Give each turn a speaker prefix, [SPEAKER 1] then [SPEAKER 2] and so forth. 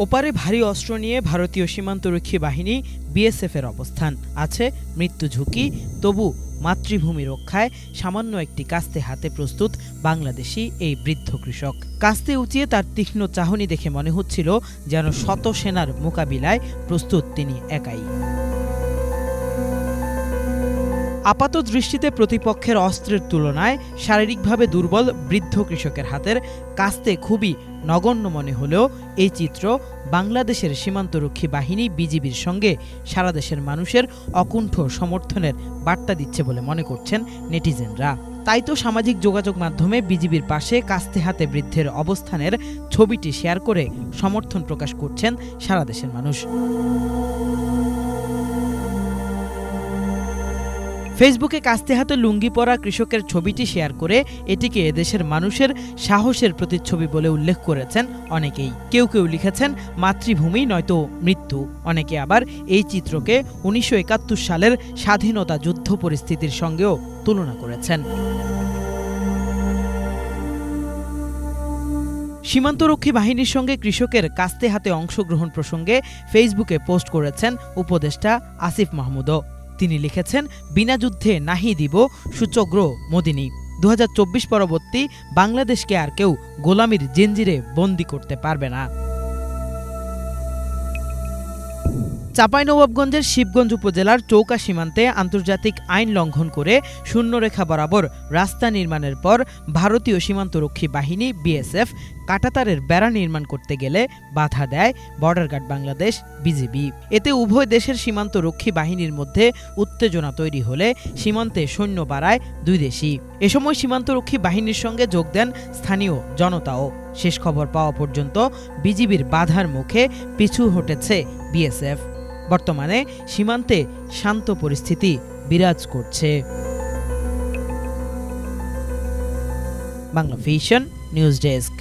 [SPEAKER 1] ওপারে ভারী অস্ত্র নিয়ে ভারতীয় সীমান্তরক্ষী বাহিনী বিএসএফ এর অবস্থান। আছে মৃত্যু ঝুঁকি, তবু মাতৃভূমি রক্ষায় সামান্য একটি কাস্তে হাতে প্রস্তুত বাংলাদেশি এই বৃদ্ধ কৃষক। কাস্তে উঁচিয়ে তার তীক্ষ্ণ চাহনি দেখে মনে হচ্ছিল যেন শত সেনার মোকাবিলায় প্রস্তুত তিনি একাই। আপাত দৃষ্টিতে প্রতিপক্ষের অস্ত্রের তুলনায় শারীরিকভাবে দুর্বল বৃদ্ধ কৃষকের হাতের কাস্তে খুবই নগণ্য মনে হলেও এই চিত্র বাংলাদেশের সীমান্তরক্ষী বাহিনী বিজিবির সঙ্গে সারা দেশের মানুষের অকুণ্ঠ সমর্থনের বার্তা দিচ্ছে বলে মনে করছেন নেটিজেনরা। তাই তো সামাজিক যোগাযোগ মাধ্যমে বিজিবির পাশে কাস্তে হাতে বৃদ্ধের অবস্থানের ছবিটি শেয়ার করে সমর্থন প্রকাশ করছেন সারা দেশের মানুষ। ফেসবুকে কাস্তে হাতে লুঙ্গি পরা কৃষকের ছবিটি শেয়ার করে এটিকে এদেশের মানুষের সাহসের প্রতিচ্ছবি বলে উল্লেখ করেছেন অনেকেই। কেউ কেউ লিখেছেন মাতৃভূমি নয়তো মৃত্যু। অনেকে আবার এই চিত্রকে ১৯৭১ সালের স্বাধীনতা যুদ্ধ পরিস্থিতির সঙ্গেও তুলনা করেছেন। সীমান্তরক্ষী বাহিনীর সঙ্গে কৃষকের কাস্তে হাতে অংশগ্রহণ প্রসঙ্গে ফেসবুকে পোস্ট করেছেন উপদেষ্টা আসিফ মাহমুদও। তিনি লিখেছেন, বিনা যুদ্ধে নাহি দিব সূচগ্র মোদিনী। ২০২৪ পরবর্তী বাংলাদেশকে আর কেউ গোলামির জঞ্জিরে বন্দী করতে পারবে না। চাঁপাইনবাবগঞ্জের শিবগঞ্জ উপজেলার চৌকা সীমান্তে আন্তর্জাতিক আইন লঙ্ঘন করে শূন্যরেখা বরাবর রাস্তা নির্মাণের পর ভারতীয় সীমান্তরক্ষী বাহিনী বিএসএফ কাঁটাতারের বেড়া নির্মাণ করতে গেলে বাধা দেয় বর্ডার গার্ড বাংলাদেশ বিজিবি। এতে উভয় দেশের সীমান্তরক্ষী বাহিনীর মধ্যে উত্তেজনা তৈরি হলে সীমান্তে সৈন্য বাড়ায় দুই দেশই। এ সময় সীমান্তরক্ষী বাহিনীর সঙ্গে যোগ দেন স্থানীয় জনতাও। শেষ খবর পাওয়া পর্যন্ত বিজিবির বাধার মুখে পিছু হটেছে বিএসএফ। বর্তমানে সীমান্তে শান্ত পরিস্থিতি বিরাজ করছে। Bangla vision news desk.